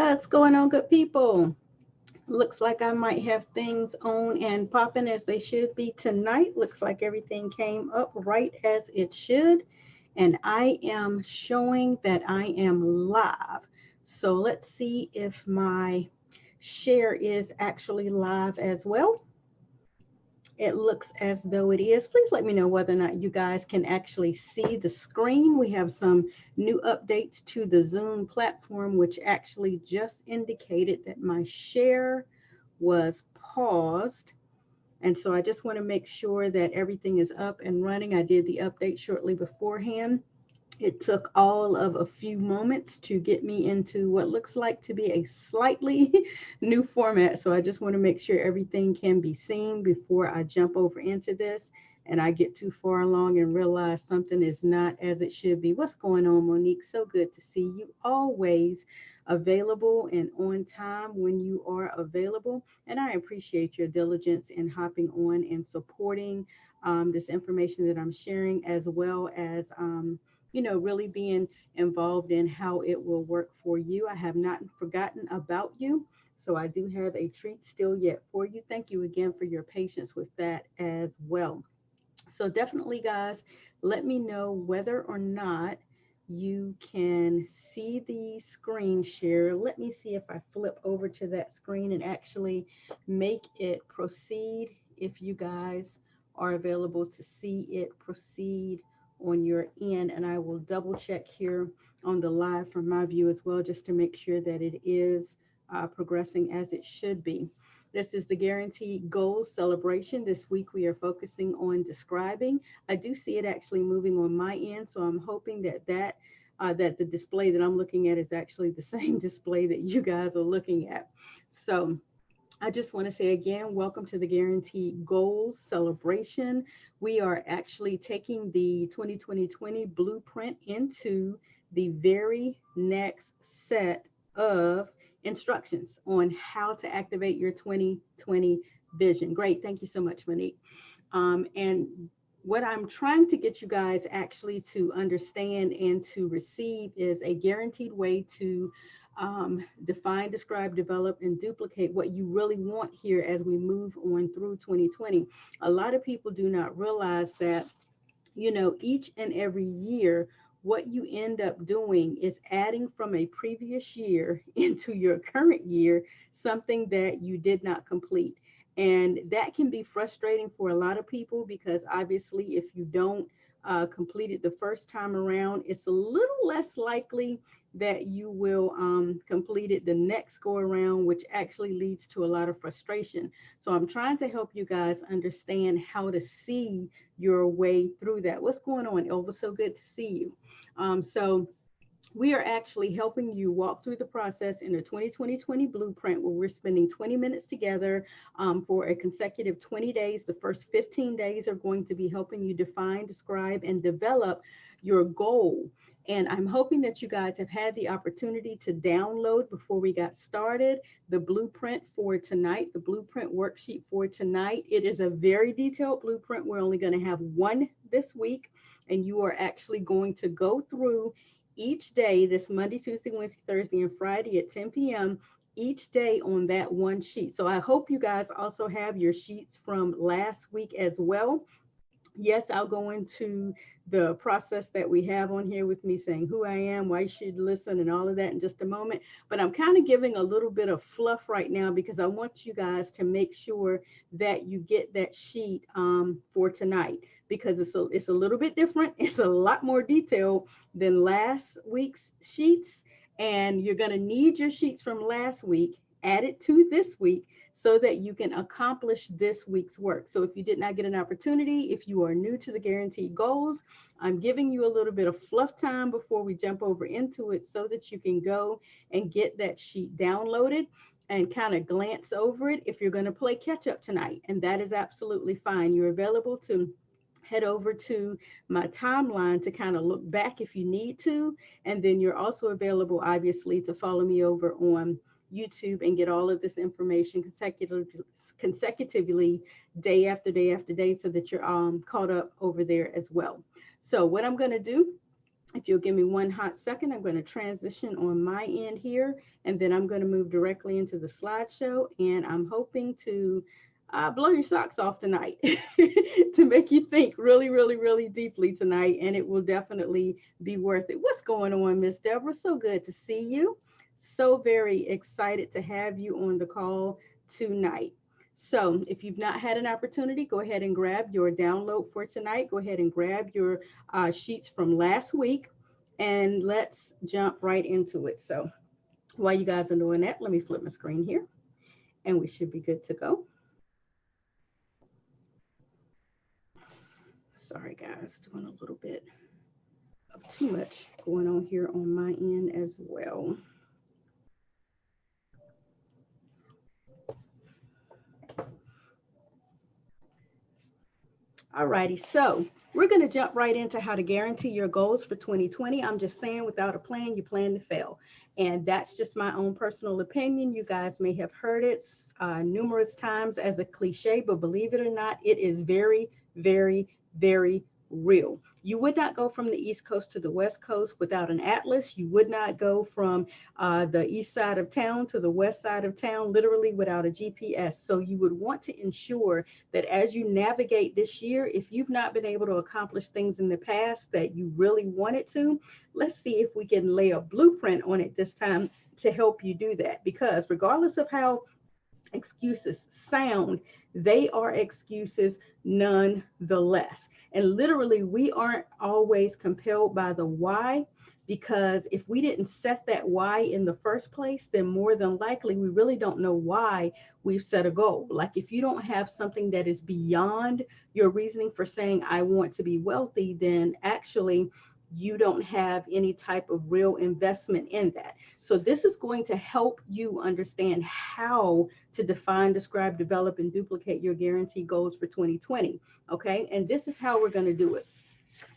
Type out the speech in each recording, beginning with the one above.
What's going on, good people? Looks like I might have things on and popping as they should be tonight. Looks like everything came up right as it should. And I am showing that I am live. So let's see if my share is actually live as well. It looks as though it is. Please let me know whether or not you guys can actually see the screen. We have some new updates to the Zoom platform, which actually just indicated that my share was paused. And so I just want to make sure that everything is up and running. I did the update shortly beforehand. It took all of a few moments to get me into what looks like to be a slightly new format. So I just want to make sure everything can be seen before I jump over into this and I get too far along and realize something is not as it should be. What's going on, Monique? So good to see you, always available and on time when you are available. And I appreciate your diligence in hopping on and supporting this information that I'm sharing, as well as really being involved in how it will work for you. I have not forgotten about you. So I do have a treat still yet for you. Thank you again for your patience with that as well. So definitely, guys, let me know whether or not you can see the screen share. Let me see if I flip over to that screen and actually make it proceed. If you guys are available to see it proceed on your end, and I will double check here on the live from my view as well, just to make sure that it is progressing as it should be. This is the Guaranteed Goals celebration. This week we are focusing on describing. I do see it actually moving on my end, so I'm hoping that the display that I'm looking at is actually the same display that you guys are looking at. So I just want to say again, welcome to the Guaranteed Goals celebration. We are actually taking the 2020 blueprint into the very next set of instructions on how to activate your 2020 vision. Great. Thank you so much, Monique. And what I'm trying to get you guys actually to understand and to receive is a guaranteed way to define, describe, develop, and duplicate what you really want here as we move on through 2020. A lot of people do not realize that, each and every year, what you end up doing is adding from a previous year into your current year something that you did not complete. And that can be frustrating for a lot of people because obviously, if you don't complete it the first time around, it's a little less likely that you will complete it the next go around, which actually leads to a lot of frustration. So I'm trying to help you guys understand how to see your way through that. What's going on, Elva? So good to see you. So we are actually helping you walk through the process in a 2020 blueprint where we're spending 20 minutes together for a consecutive 20 days. The first 15 days are going to be helping you define, describe, and develop your goal. And I'm hoping that you guys have had the opportunity to download before we got started the blueprint for tonight, the blueprint worksheet for tonight. It is a very detailed blueprint. We're only going to have one this week, and you are actually going to go through each day, this Monday, Tuesday, Wednesday, Thursday, and Friday at 10 p.m., each day on that one sheet. So I hope you guys also have your sheets from last week as well. Yes, I'll go into the process that we have on here with me saying who I am, why you should listen, and all of that in just a moment. But I'm kind of giving a little bit of fluff right now because I want you guys to make sure that you get that sheet for tonight because it's a little bit different. It's a lot more detailed than last week's sheets. And you're going to need your sheets from last week added to this week so that you can accomplish this week's work. So if you did not get an opportunity, if you are new to the Guaranteed Goals, I'm giving you a little bit of fluff time before we jump over into it so that you can go and get that sheet downloaded and kind of glance over it if you're going to play catch up tonight. And that is absolutely fine. You're available to head over to my timeline to kind of look back if you need to. And then you're also available, obviously, to follow me over on YouTube and get all of this information consecutively day after day after day so that you're caught up over there as well. So what I'm going to do If you'll give me one hot second, I'm going to transition on my end here, and then I'm going to move directly into the slideshow. And I'm hoping to blow your socks off tonight to make you think really, really, really deeply tonight. And it will definitely be worth it. What's going on, Miss Deborah? So good to see you. So very excited to have you on the call tonight. So, if you've not had an opportunity, go ahead and grab your download for tonight. Go ahead and grab your sheets from last week, and let's jump right into it. So while you guys are doing that, let me flip my screen here, and we should be good to go. Sorry guys, doing a little bit of too much going on here on my end as well. Alrighty, so we're going to jump right into how to guarantee your goals for 2020. I'm just saying, without a plan, you plan to fail. And that's just my own personal opinion. You guys may have heard it numerous times as a cliche, but believe it or not, it is very, very, very real. You would not go from the East Coast to the West Coast without an atlas. You would not go from the east side of town to the west side of town literally without a GPS. So you would want to ensure that as you navigate this year, if you've not been able to accomplish things in the past that you really wanted to, let's see if we can lay a blueprint on it this time to help you do that. Because regardless of how excuses sound, they are excuses nonetheless. And literally, we aren't always compelled by the why, because if we didn't set that why in the first place, then more than likely we really don't know why we've set a goal. Like if you don't have something that is beyond your reasoning for saying, I want to be wealthy, then actually you don't have any type of real investment in that. So this is going to help you understand how to define, describe, develop, and duplicate your guarantee goals for 2020. Okay, and this is how we're going to do it.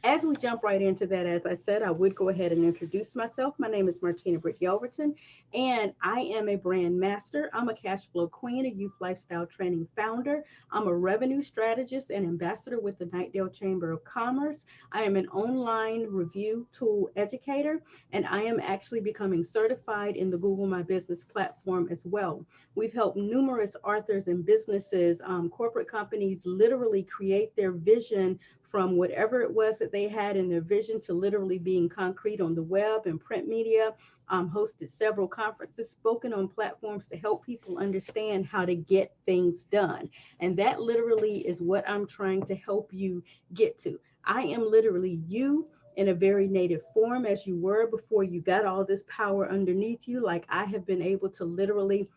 As we jump right into that, as I said, I would go ahead and introduce myself. My name is Martina Britt Yelverton, and I am a brand master. I'm a cash flow queen, a youth lifestyle training founder. I'm a revenue strategist and ambassador with the Nightdale Chamber of Commerce. I am an online review tool educator, and I am actually becoming certified in the Google My Business platform as well. We've helped numerous authors and businesses, corporate companies, literally create their vision from whatever it was that they had in their vision to literally being concrete on the web and print media. Hosted several conferences, spoken on platforms to help people understand how to get things done. And that literally is what I'm trying to help you get to. I am literally you in a very native form as you were before you got all this power underneath you. Like I have been able to literally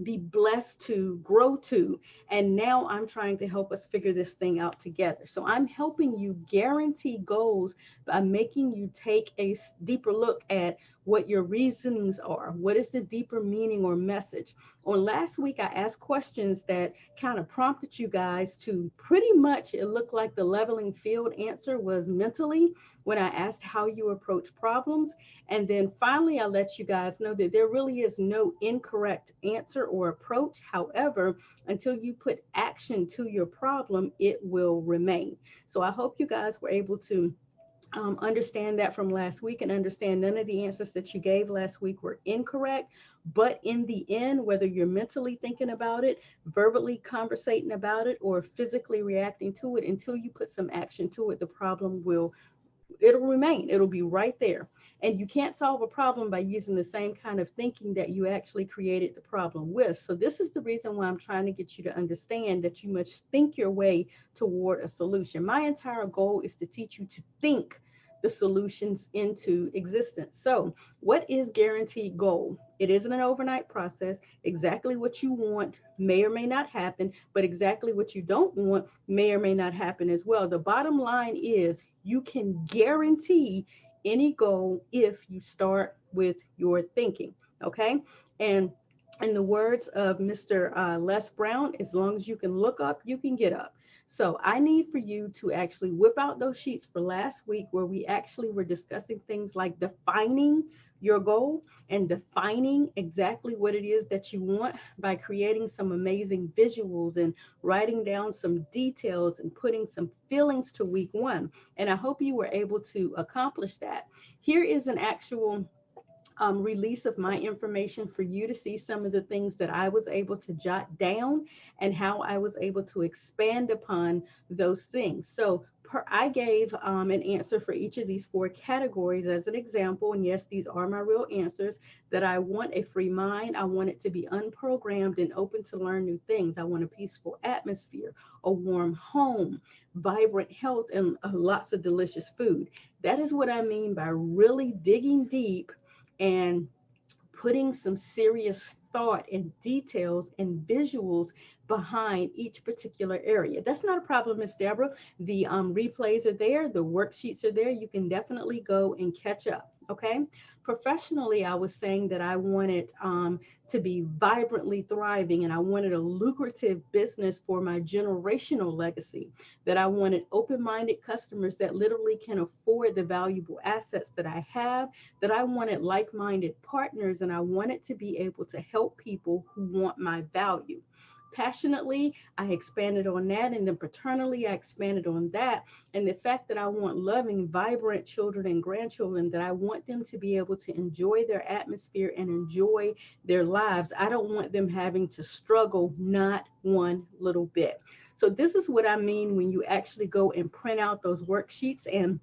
be blessed to grow to. And now I'm trying to help us figure this thing out together. So I'm helping you guarantee goals by making you take a deeper look at what your reasonings are. What is the deeper meaning or message? On last week, I asked questions that kind of prompted you guys to pretty much, it looked like the leveling field answer was mentally when I asked how you approach problems. And then finally, I let you guys know that there really is no incorrect answer or approach. However, until you put action to your problem, it will remain. So I hope you guys were able to understand that from last week and understand none of the answers that you gave last week were incorrect. But in the end, whether you're mentally thinking about it, verbally conversating about it, or physically reacting to it, until you put some action to it, the problem will it'll remain. It'll be right there. And you can't solve a problem by using the same kind of thinking that you actually created the problem with. So this is the reason why I'm trying to get you to understand that you must think your way toward a solution. My entire goal is to teach you to think the solutions into existence. So what is guaranteed goal? It isn't an overnight process. Exactly what you want may or may not happen, but exactly what you don't want may or may not happen as well. The bottom line is you can guarantee any goal if you start with your thinking. Okay. And in the words of Mr. Les Brown, as long as you can look up, you can get up. So I need for you to actually whip out those sheets for last week where we actually were discussing things like defining your goal and defining exactly what it is that you want by creating some amazing visuals and writing down some details and putting some feelings to week one. And I hope you were able to accomplish that. Here is an actual release of my information for you to see some of the things that I was able to jot down and how I was able to expand upon those things. So I gave an answer for each of these four categories as an example. And yes, these are my real answers. That I want a free mind. I want it to be unprogrammed and open to learn new things. I want a peaceful atmosphere, a warm home, vibrant health, and lots of delicious food. That is what I mean by really digging deep and putting some serious thought and details and visuals behind each particular area. That's not a problem, Miss Deborah. The replays are there, the worksheets are there. You can definitely go and catch up. Okay. Professionally, I was saying that I wanted to be vibrantly thriving and I wanted a lucrative business for my generational legacy, that I wanted open minded customers that literally can afford the valuable assets that I have, that I wanted like minded partners, and I wanted to be able to help people who want my value. Passionately, I expanded on that, and then paternally, I expanded on that. And the fact that I want loving, vibrant children and grandchildren, that I want them to be able to enjoy their atmosphere and enjoy their lives. I don't want them having to struggle, not one little bit. So, this is what I mean when you actually go and print out those worksheets. And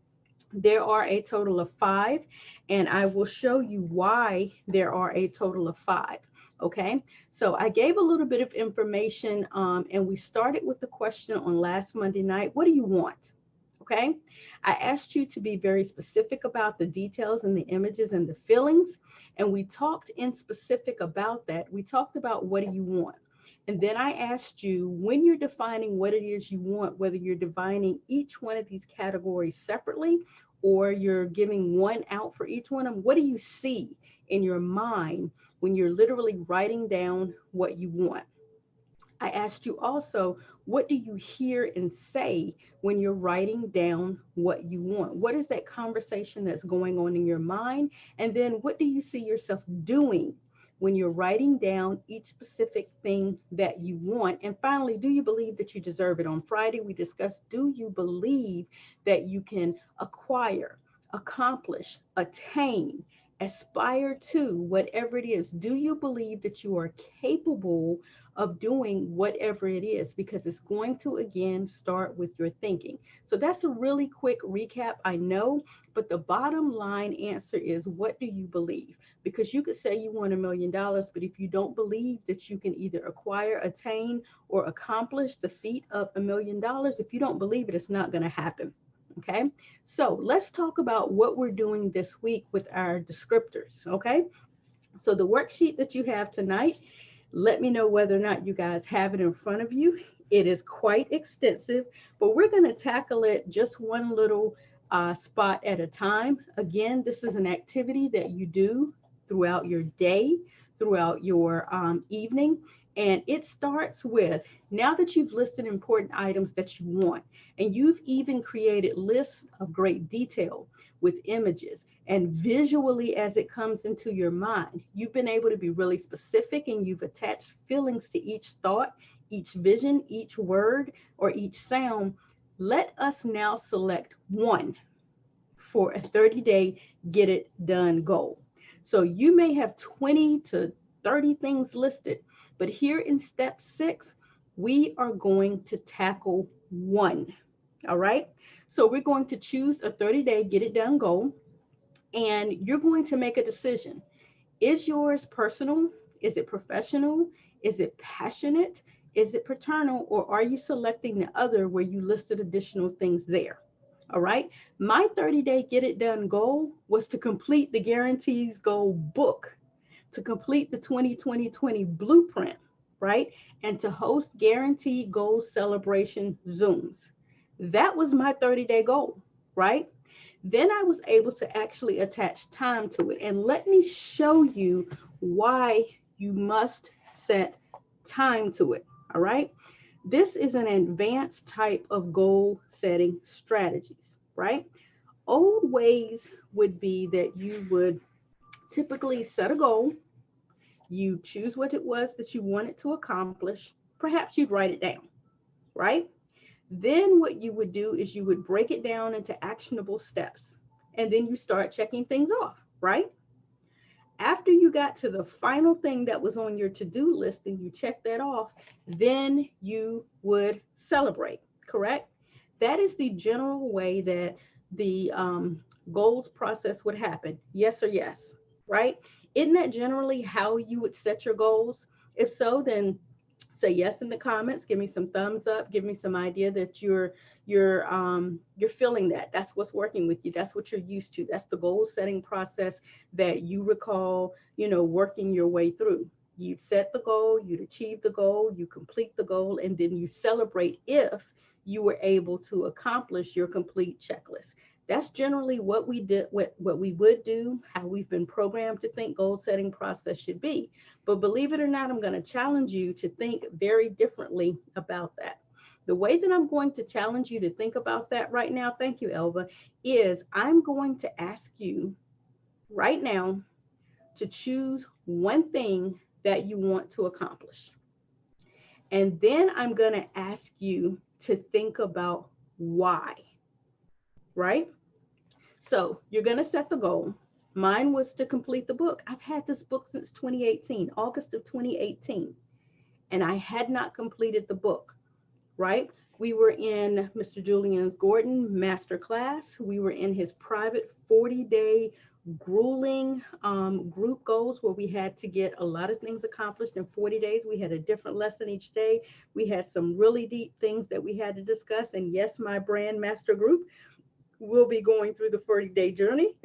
there are a total of five, and I will show you why there are a total of five. Okay, so I gave a little bit of information, and we started with the question on last Monday night: what do you want? Okay, I asked you to be very specific about the details and the images and the feelings, and we talked in specific about that. We talked about what do you want. And then I asked you, when you're defining what it is you want, whether you're defining each one of these categories separately or you're giving one out for each one of them, what do you see in your mind when you're literally writing down what you want? I asked you also, what do you hear and say when you're writing down what you want? What is that conversation that's going on in your mind? And then what do you see yourself doing when you're writing down each specific thing that you want? And finally, do you believe that you deserve it? On Friday, we discussed, do you believe that you can acquire, accomplish, attain, aspire to whatever it is? Do you believe that you are capable of doing whatever it is? Because it's going to again start with your thinking. So that's a really quick recap, I know, but the bottom line answer is, what do you believe? Because you could say you want $1 million, but if you don't believe that you can either acquire, attain, or accomplish the feat of $1 million, if you don't believe it, it's not going to happen. Okay, so let's talk about what we're doing this week with our descriptors. Okay, so the worksheet that you have tonight, let me know whether or not you guys have it in front of you. It is quite extensive, but we're going to tackle it just one little spot at a time. Again, this is an activity that you do throughout your day, throughout your evening. And it starts with, now that you've listed important items that you want, and you've even created lists of great detail with images and visually as it comes into your mind, you've been able to be really specific and you've attached feelings to each thought, each vision, each word, or each sound. Let us now select one for a 30-day get it done goal. So you may have 20 to 30 things listed, but here in step 6, we are going to tackle one. All right. So we're going to choose a 30-day get it done goal, and you're going to make a decision. Is yours personal? Is it professional? Is it passionate? Is it paternal? Or are you selecting the other where you listed additional things there? All right. My 30-day get it done goal was to complete the Guarantees Goal book, to complete the 2020 blueprint, right? And to host Guaranteed Goal Celebration Zooms. That was my 30-day goal, right? Then I was able to actually attach time to it. And let me show you why you must set time to it. All right. This is an advanced type of goal setting strategies, right? Old ways would be that you would typically set a goal. You choose what it was that you wanted to accomplish. Perhaps you'd write it down, right? Then what you would do is you would break it down into actionable steps. And then you start checking things off, right? After you got to the final thing that was on your to-do list and you check that off, then you would celebrate, correct? That is the general way that the goals process would happen. Yes or yes, right? Isn't that generally how you would set your goals? If so, then say yes in the comments, give me some thumbs up, give me some idea that you're feeling that. That's what's working with you. That's what you're used to. That's the goal setting process that you recall, working your way through. You set the goal, you achieve the goal, you complete the goal, and then you celebrate if you were able to accomplish your complete checklist. That's generally what we did, what we would do, how we've been programmed to think goal setting process should be. But believe it or not, I'm going to challenge you to think very differently about that. The way that I'm going to challenge you to think about that right now, thank you, Elva, is I'm going to ask you right now to choose one thing that you want to accomplish. And then I'm going to ask you to think about why, right? So you're going to set the goal. Mine was to complete the book. I've had this book since 2018, August of 2018, and I had not completed the book, right? We were in Mr. Julian Gordon masterclass. We were in his private 40-day grueling group goals where we had to get a lot of things accomplished in 40 days. We had a different lesson each day. We had some really deep things that we had to discuss. And yes, my brand master group will be going through the 40-day journey.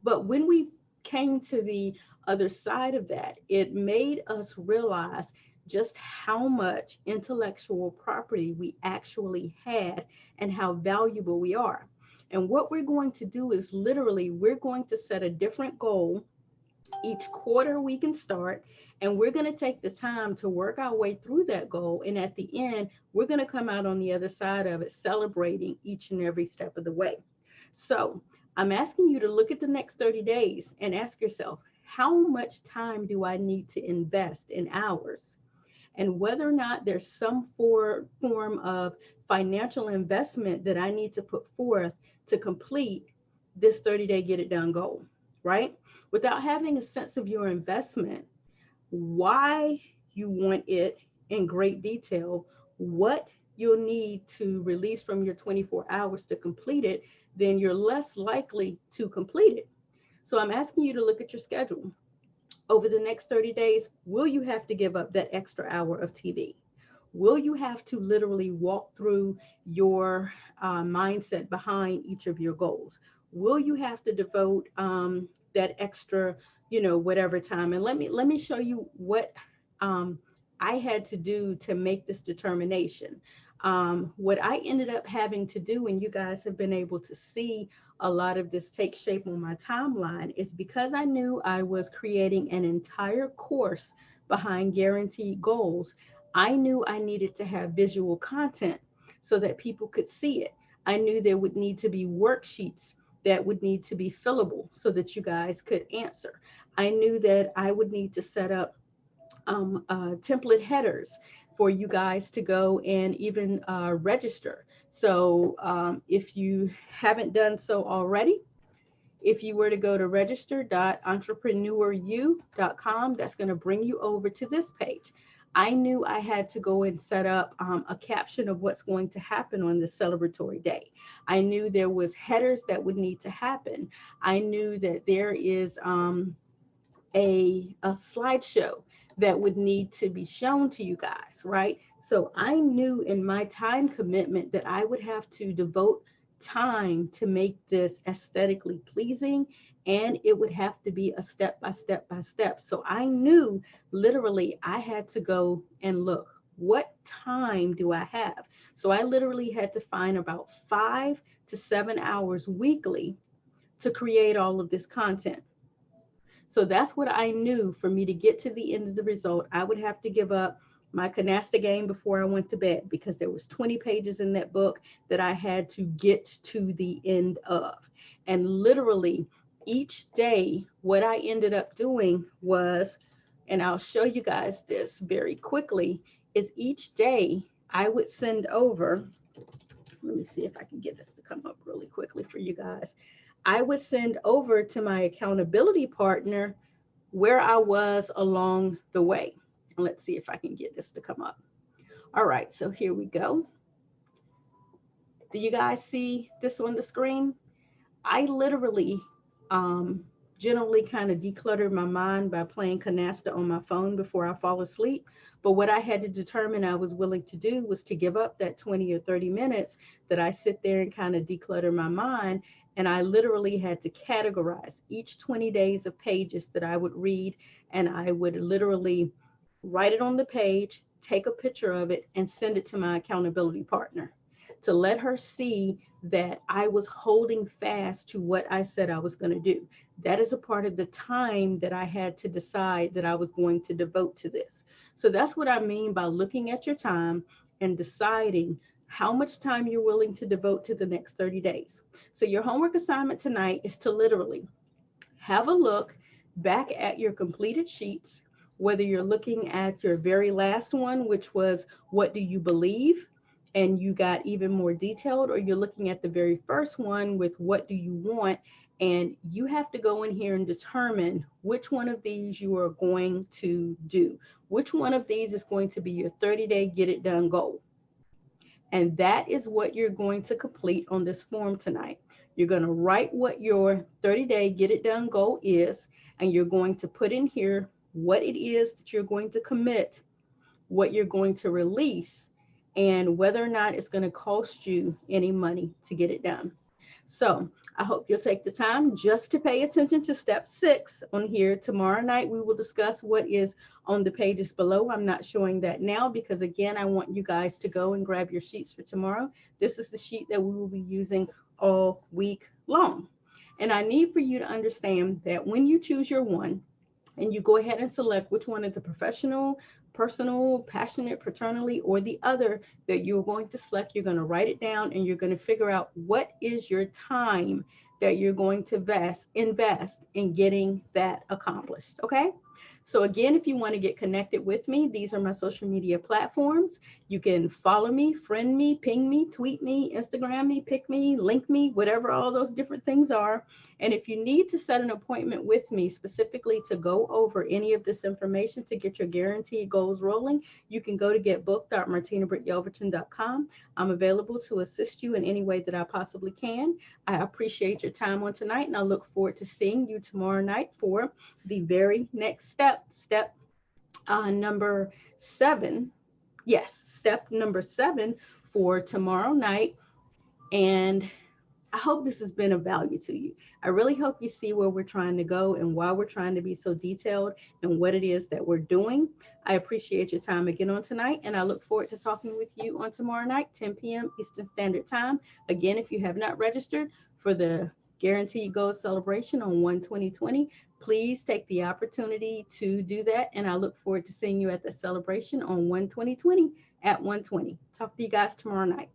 But when we came to the other side of that, it made us realize just how much intellectual property we actually had and how valuable we are. And what we're going to do is literally, we're going to set a different goal each quarter we can start, and we're going to take the time to work our way through that goal. And at the end, we're going to come out on the other side of it, celebrating each and every step of the way. So I'm asking you to look at the next 30 days and ask yourself, how much time do I need to invest in hours? And whether or not there's some form of financial investment that I need to put forth to complete this 30-day get it done goal, right? Without having a sense of your investment, why you want it in great detail, what you'll need to release from your 24 hours to complete it, then you're less likely to complete it. So I'm asking you to look at your schedule. Over the next 30 days, will you have to give up that extra hour of TV? Will you have to literally walk through your mindset behind each of your goals? Will you have to devote that extra, whatever time? And let me show you what I had to do to make this determination. What I ended up having to do, and you guys have been able to see a lot of this take shape on my timeline, is because I knew I was creating an entire course behind guaranteed goals. I knew I needed to have visual content so that people could see it. I knew there would need to be worksheets that would need to be fillable so that you guys could answer. I knew that I would need to set up template headers for you guys to go and even register. So if you haven't done so already, if you were to go to register.entrepreneuru.com, that's going to bring you over to this page. I knew I had to go and set up a caption of what's going to happen on this celebratory day. I knew there was headers that would need to happen. I knew that there is a slideshow that would need to be shown to you guys, right? So I knew in my time commitment that I would have to devote time to make this aesthetically pleasing, and it would have to be a step by step by step. So I knew literally I had to go and look, what time do I have? So I literally had to find about 5 to 7 hours weekly to create all of this content. So that's what I knew. For me to get to the end of the result, I would have to give up my canasta game before I went to bed, because there was 20 pages in that book that I had to get to the end of. And literally each day, what I ended up doing was, and I'll show you guys this very quickly, is each day I would send over, let me see if I can get this to come up really quickly for you guys. I would send over to my accountability partner where I was along the way. And let's see if I can get this to come up. All right, so here we go. Do you guys see this on the screen? I literally generally kind of decluttered my mind by playing canasta on my phone before I fall asleep. But what I had to determine I was willing to do was to give up that 20 or 30 minutes that I sit there and kind of declutter my mind. And I literally had to categorize each 20 days of pages that I would read. And I would literally write it on the page, take a picture of it, and send it to my accountability partner to let her see that I was holding fast to what I said I was going to do. That is a part of the time that I had to decide that I was going to devote to this. So that's what I mean by looking at your time and deciding how much time you're willing to devote to the next 30 days. So your homework assignment tonight is to literally have a look back at your completed sheets, whether you're looking at your very last one, which was what do you believe? And you got even more detailed, or you're looking at the very first one with what do you want? And you have to go in here and determine which one of these you are going to do. Which one of these is going to be your 30-day get it done goal? And that is what you're going to complete on this form tonight. You're going to write what your 30-day get it done goal is, and you're going to put in here what it is that you're going to commit, what you're going to release, and whether or not it's going to cost you any money to get it done. So I hope you'll take the time just to pay attention to step 6 on here. Tomorrow night, we will discuss what is on the pages below. I'm not showing that now because, again, I want you guys to go and grab your sheets for tomorrow. This is the sheet that we will be using all week long. And I need for you to understand that when you choose your one, and you go ahead and select which one is the professional, personal, passionate, fraternally, or the other that you're going to select. You're going to write it down and you're going to figure out what is your time that you're going to invest in getting that accomplished. Okay. So again, if you want to get connected with me, these are my social media platforms. You can follow me, friend me, ping me, tweet me, Instagram me, pick me, link me, whatever all those different things are. And if you need to set an appointment with me specifically to go over any of this information to get your guaranteed goals rolling, you can go to getbooked.martinabrityelverton.com. I'm available to assist you in any way that I possibly can. I appreciate your time on tonight, and I look forward to seeing you tomorrow night for the very next step number 7. Yes, step number 7 for tomorrow night. And I hope this has been of value to you. I really hope you see where we're trying to go and why we're trying to be so detailed and what it is that we're doing. I appreciate your time again on tonight, and I look forward to talking with you on tomorrow night, 10 p.m. Eastern Standard Time. Again, if you have not registered for the Guaranteed Goals Celebration on 1/20/20, please take the opportunity to do that, and I look forward to seeing you at the celebration on 1/20/20 at 1:20. Talk to you guys tomorrow night.